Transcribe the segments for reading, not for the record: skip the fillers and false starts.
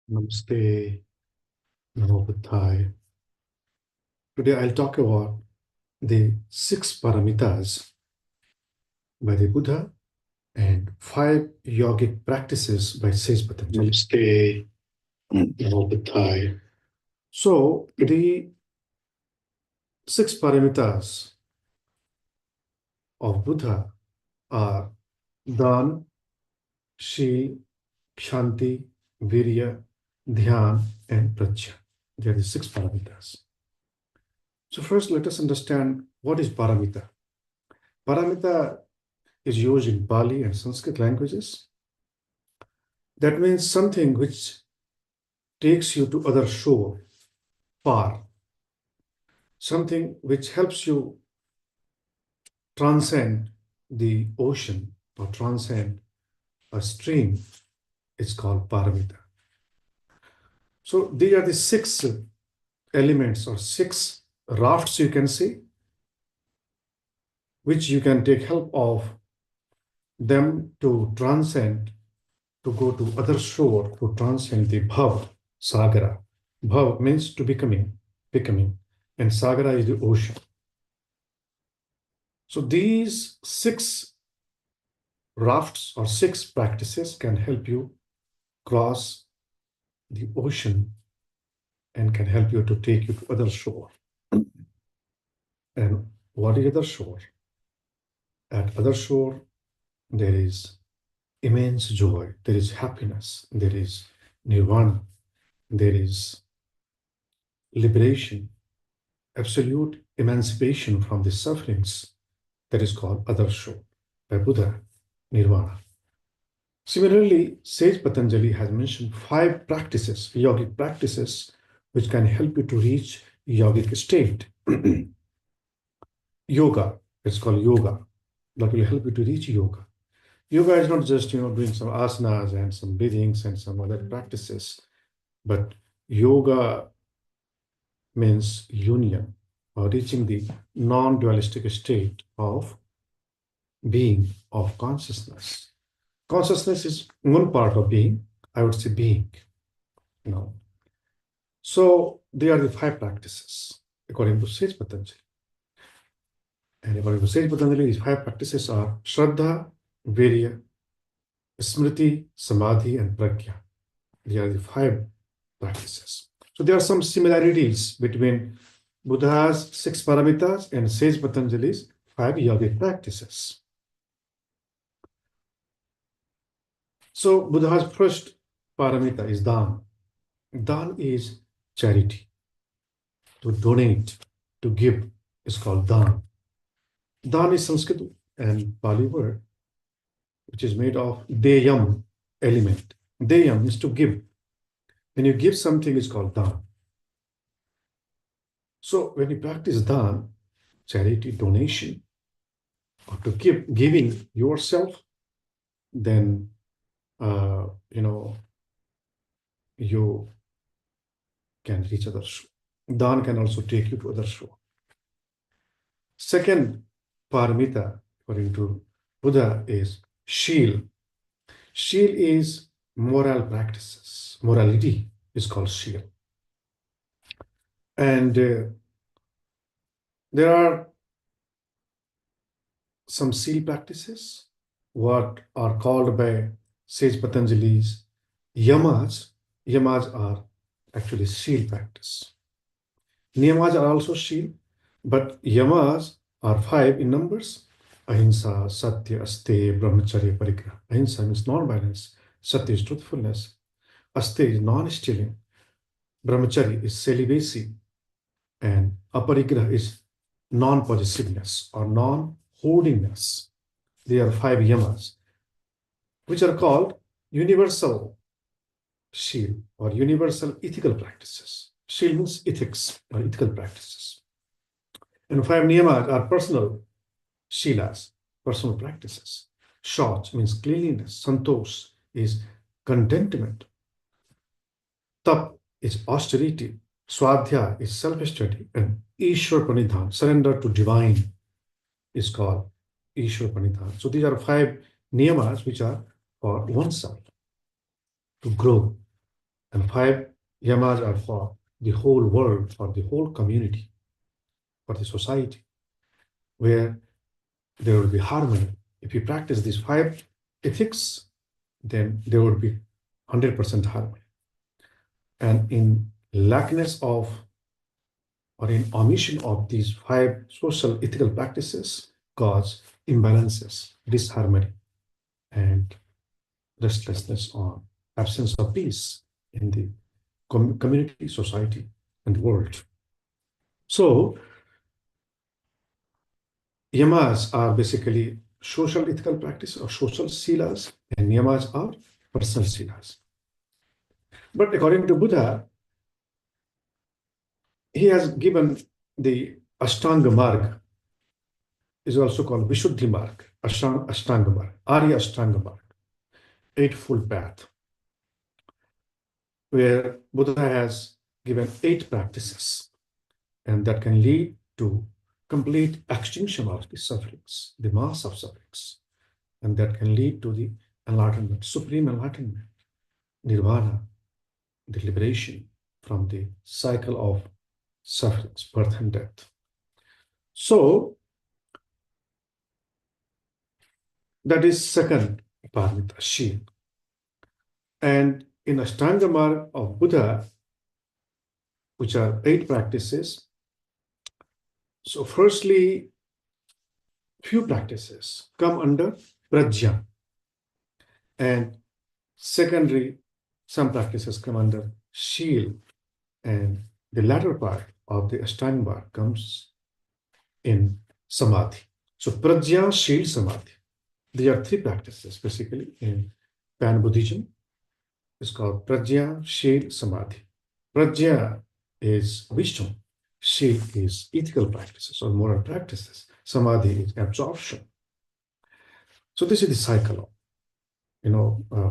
Namaste, Namo Buddhaya. Today I'll talk about the 6 Paramitas by the Buddha and 5 yogic practices by Sage Patanjali. Namaste, Namo Buddhaya. So the 6 Paramitas of Buddha are Dan, Shil, Shanti, Virya, Dhyan, and Prajna. They are the 6 Paramitas. So first let us understand what is Paramita. Paramita is used in Pali and Sanskrit languages. That means something which takes you to other shore, par. Something which helps you transcend the ocean or transcend a stream is called Paramita. So these are the 6 elements or 6 rafts, you can say, which you can take help of them to transcend, to go to other shore, to transcend the bhav, sagara. Bhav means to becoming, and sagara is the ocean. So these 6 rafts or 6 practices can help you cross the ocean and can help you to take you to other shore. And what is other shore? At other shore, there is immense joy, there is happiness, there is nirvana, there is liberation, absolute emancipation from the sufferings. That is called other shore by Buddha, nirvana. Similarly, Sage Patanjali has mentioned 5 practices, yogic practices, which can help you to reach yogic state. Yoga, it's called yoga, that will help you to reach yoga. Yoga is not just, doing some asanas and some breathings and some other practices, but yoga means union or reaching the non-dualistic state of being, of consciousness. Consciousness is one part of being, I would say being, So they are the 5 practices according to Sage Patanjali. And according to Sage Patanjali, these 5 practices are Shraddha, Virya, Smriti, Samadhi, and Pragya. These are the 5 practices. So there are some similarities between Buddha's 6 paramitas and Sage Patanjali's 5 yogic practices. So Buddha's first paramita is Dan. Dan is charity. To donate, to give is called Dan. Dan is Sanskrit and Pali word, which is made of deyam element. Deyam is to give. When you give something, it's called Dan. So when you practice Dan, charity, donation, or to keep giving yourself, then you can reach other shore. Dan can also take you to other shore. Second paramita, according to Buddha, is Shil. Shil is moral practices. Morality is called Shil. And there are some Shil practices, what are called by Sage Patanjali's yamas. Yamas are actually Shil practice. Niyamas are also Shil, but yamas are 5 in numbers. Ahimsa, Satya, Aste, Brahmacharya, Parigraha. Ahimsa means non-violence. Satya is truthfulness. Aste is non-stealing. Brahmacharya is celibacy. And aparigraha is non-possessiveness or non-hoardingness. They are 5 yamas, which are called universal Shil or universal ethical practices. Shil means ethics or ethical practices. And 5 niyamas are personal Shilas, personal practices. Shauch means cleanliness. Santosh is contentment. Tap is austerity. Swadhyaya is self-study. And Ishwar Pranidhan, surrender to divine, is called Ishwar Pranidhan. So these are 5 niyamas which are for oneself to grow. And 5 yamas are for the whole world, for the whole community, for the society, where there will be harmony. If you practice these 5 ethics, then there would be 100% harmony. And in lackness of or in omission of these 5 social ethical practices cause imbalances, disharmony, and restlessness or absence of peace in the community, society, and world. So, yamas are basically social ethical practice or social silas, and niyamas are personal silas. But according to Buddha, he has given the Ashtanga Marg, is also called Vishuddhi Marg, Ashtanga Marg, Arya Ashtanga Marg, Eightfold Path, where Buddha has given 8 practices, and that can lead to complete extinction of the sufferings, the mass of sufferings, and that can lead to the enlightenment, supreme enlightenment, nirvana, the liberation from the cycle of sufferings, birth and death. So that is second paramita, Shil. And in Ashtanga Marg of Buddha, which are 8 practices, so firstly, few practices come under prajna, and secondary, some practices come under Shil, and the latter part of the Ashtanga Marg comes in Samadhi. So prajna, Shil, Samadhi. These are 3 practices basically in Pan Buddhism. It's called prajna, Shil, Samadhi. Prajna is wisdom. Shil is ethical practices or moral practices. Samadhi is absorption. So this is the cycle of,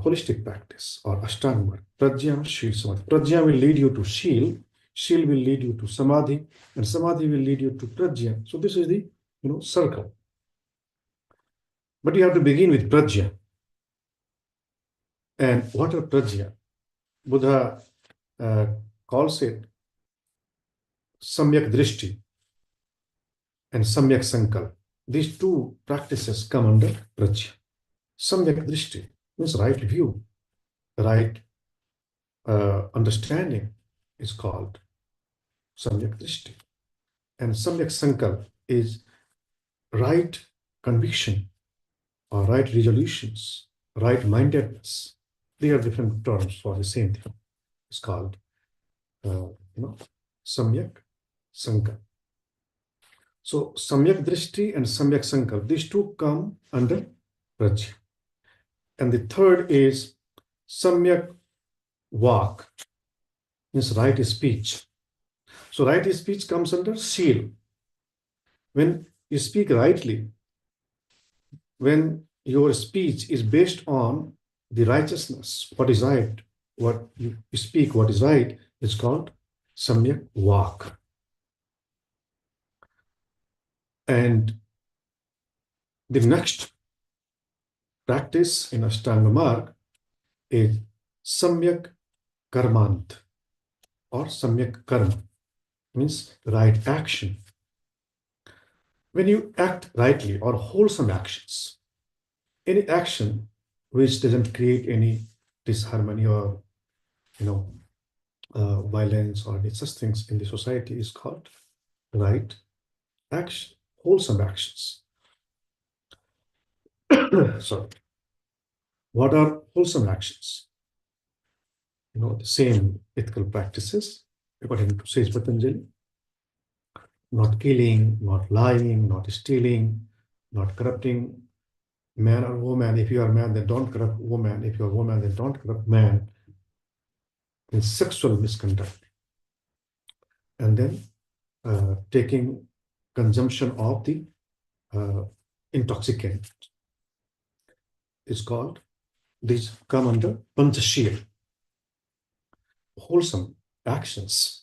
holistic practice or Ashtanga. Prajna, Shil, Samadhi. Prajna will lead you to Shil. Shil will lead you to Samadhi, and Samadhi will lead you to Prajna. So this is the, circle. But you have to begin with Prajna. And what are Prajna? Buddha calls it Samyak Drishti and Samyak Sankalp. These 2 practices come under Prajna. Samyak Drishti means right view, right understanding is called Samyak Drishti. And Samyak Sankalp is right conviction or right resolutions, right mindedness. They are different terms for the same thing. It's called, Samyak Sankalp. So Samyak Drishti and Samyak Sankalp, these 2 come under Prajna. And the third is Samyak Vak, means right speech. So right speech comes under Shil. When you speak rightly, when your speech is based on the righteousness, what is right, what you speak, what is right, is called Samyak Vak. And the next practice in Ashtanga Marg is Samyak Karmant or Samyak Karma, means right action. When you act rightly or wholesome actions, any action which doesn't create any disharmony or violence or any such things in the society is called right action, wholesome actions. Sorry. What are wholesome actions? The same ethical practices according to Sage Patanjali. Not killing, not lying, not stealing, not corrupting man or woman. If you are man, then don't corrupt woman. If you are woman, then don't corrupt man. In sexual misconduct. And then taking consumption of the intoxicant is called, these come under Panchashil, wholesome actions.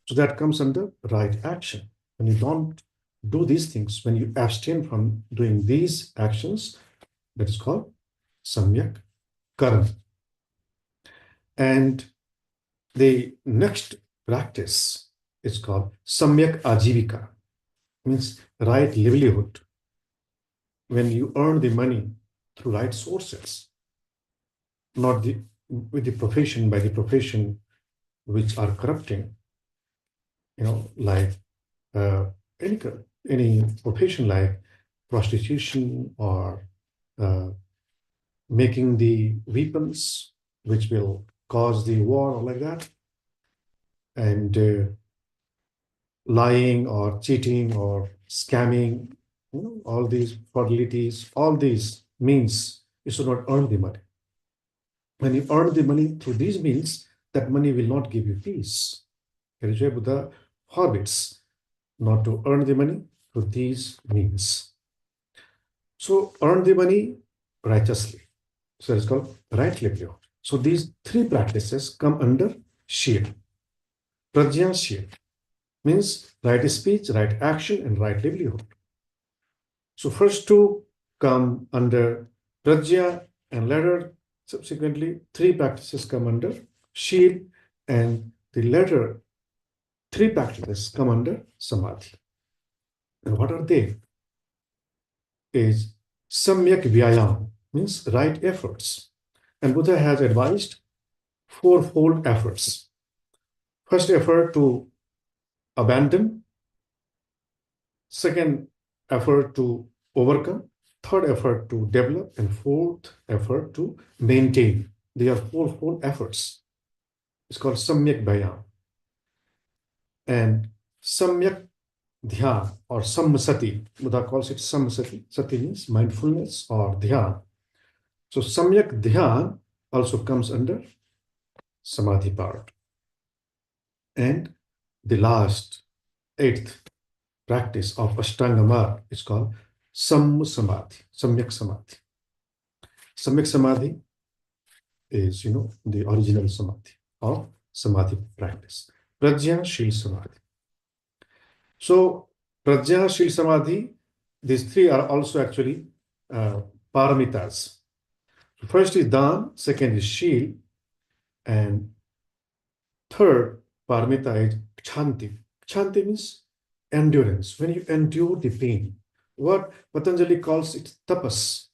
So that comes under right action. When you don't do these things, when you abstain from doing these actions, that is called Samyak Karma. And the next practice is called Samyak Ajivika, means right livelihood. When you earn the money through right sources, not with the profession, by the profession which are corrupting, like uh, any any profession like prostitution or uh, making the weapons which will cause the war or like that, and lying or cheating or scamming, all these fraudulentities, all these means you should not earn the money. When you earn the money through these means, that money will not give you peace. That is why Buddha forbids not to earn the money through these means. So earn the money righteously. So it's called right livelihood. So these three practices come under Shil. Prajna Shil means right speech, right action, and right livelihood. So first two come under Prajna, and later, subsequently, three practices come under Shil, and the latter three practices come under Samadhi. And what are they? Is Samyak Vyayam, means right efforts. And Buddha has advised fourfold efforts. First effort to abandon, second effort to overcome, third effort to develop, and fourth effort to maintain. They are fourfold efforts. It's called Samyak Vyayam. And Samyak Dhyan or Sammasati, Buddha calls it Sammasati. Sati means mindfulness or Dhyan. So Samyak Dhyan also comes under Samadhi part. And the last, eighth practice of Ashtanga Marg is called Sammasamadhi, Samyak Samadhi. Samyak Samadhi is, the original Samadhi of Samadhi practice. Prajna Shil Samadhi. So Prajna Shil Samadhi, these three are also actually Paramitas. First is Dan, second is Shil, and third Paramita is Kshanti. Kshanti means endurance. When you endure the pain, what Patanjali calls it tapas.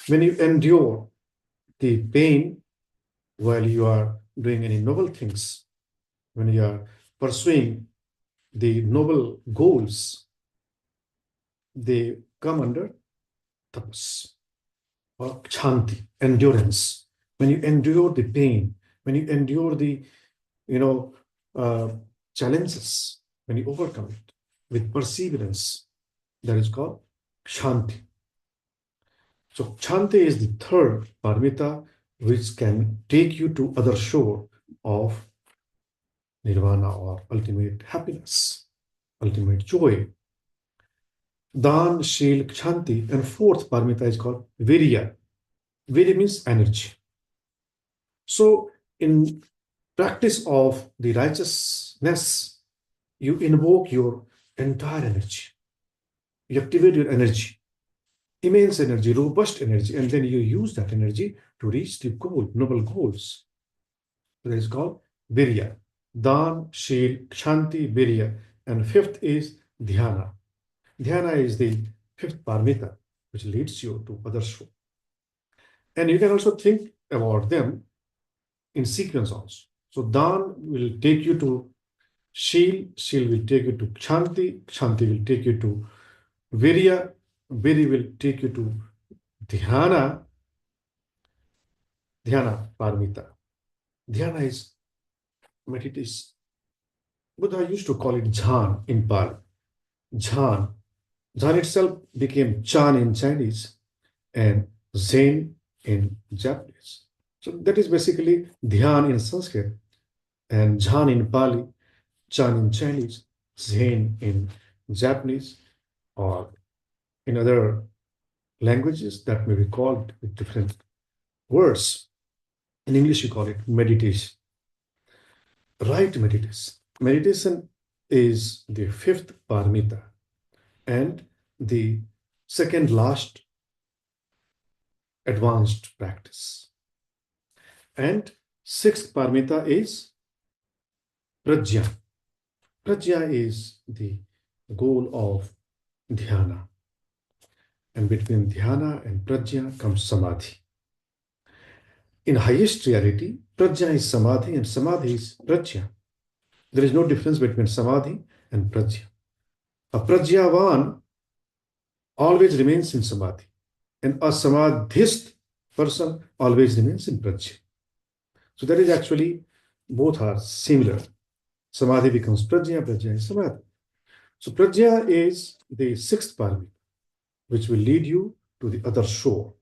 When you endure the pain while you are doing any noble things, when you are pursuing the noble goals, they come under tapas or Kshanti, endurance. When you endure the pain, when you endure the uh, challenges, when you overcome it with perseverance, that is called Shanti. So Shanti is the third paramita which can take you to other shore of nirvana or ultimate happiness, ultimate joy. Dan, Shil, Shanti, and fourth paramita is called Virya. Virya means energy. So in practice of the righteousness, you invoke your entire energy. You activate your energy, immense energy, robust energy, and then you use that energy to reach the goal, noble goals. That is called Virya. Dan, Shil, Shanti, Virya. And fifth is Dhyana. Dhyana is the fifth paramita, which leads you to other shore. And you can also think about them in sequence also. So Dan will take you to Shil, Shil will take you to Kshanti, Kshanti will take you to Virya, Virya will take you to Dhyana, Dhyana Paramita. Dhyana is meditation. Buddha used to call it Jhan in Pali. Jhan. Jhan itself became Chan in Chinese and Zen in Japanese. So that is basically Dhyan in Sanskrit and Jhan in Pali, Chan in Chinese, Zen in Japanese, or in other languages that may be called with different words. In English, you call it meditation. Right meditation. Meditation is the fifth paramita and the second last advanced practice. And Sixth paramita is prajna. Prajna is the goal of dhyana. And between dhyana and prajna comes samadhi. In highest reality, prajna is samadhi and samadhi is prajna. There is no difference between samadhi and prajna. A prajnavan always remains in samadhi, and a samadhist person always remains in prajna. So that is actually, both are similar. Samadhi becomes prajna, prajna is samadhi. So prajna is the sixth paramita, which will lead you to the other shore.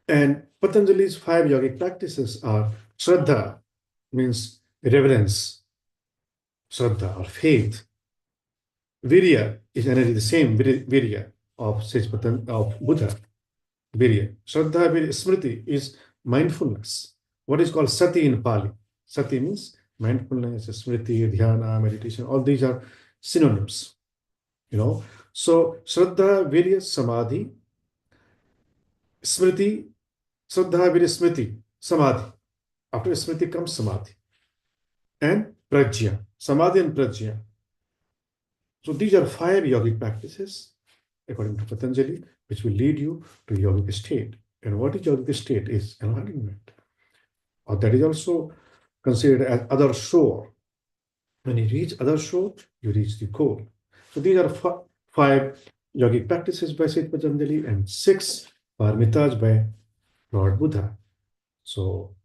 And Patanjali's 5 yogic practices are Shraddha, means reverence, Shraddha or faith. Virya is energy, the same Virya of of Buddha. Virya. Shraddha, Virya, Smriti is mindfulness. What is called Sati in Pali? Sati means mindfulness, Smriti, Dhyana, meditation. All these are synonyms. So Shraddha, Virya, Samadhi, Smriti, Shraddha, Virya, Smriti, Samadhi. After Smriti comes Samadhi. And Prajna. Samadhi and Prajna. So these are 5 yogic practices, according to Patanjali, which will lead you to yogic state. And what is yogic state? Is enlightenment. Or that is also considered as other shore. When you reach other shore, you reach the goal. So these are 5 yogic practices by Sage Patanjali and 6 paramitas by Lord Buddha. So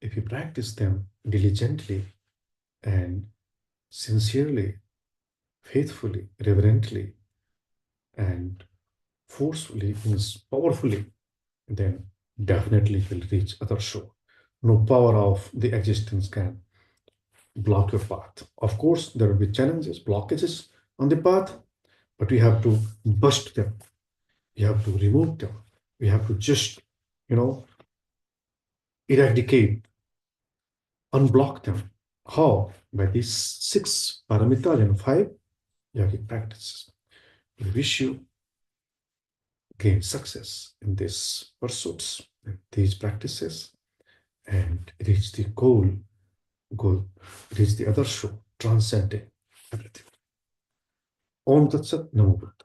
if you practice them diligently and sincerely, faithfully, reverently, and forcefully, means powerfully, then definitely you will reach other shore. No power of the existence can block your path. Of course, there will be challenges, blockages on the path, but we have to bust them. We have to remove them. We have to just, eradicate, unblock them. How? By these 6 paramitas and 5 yogic practices. We wish you gain success in these pursuits, in these practices, and reach the goal, reach the other shore, transcending everything. Om Tat Sat, Namo Buddhaya.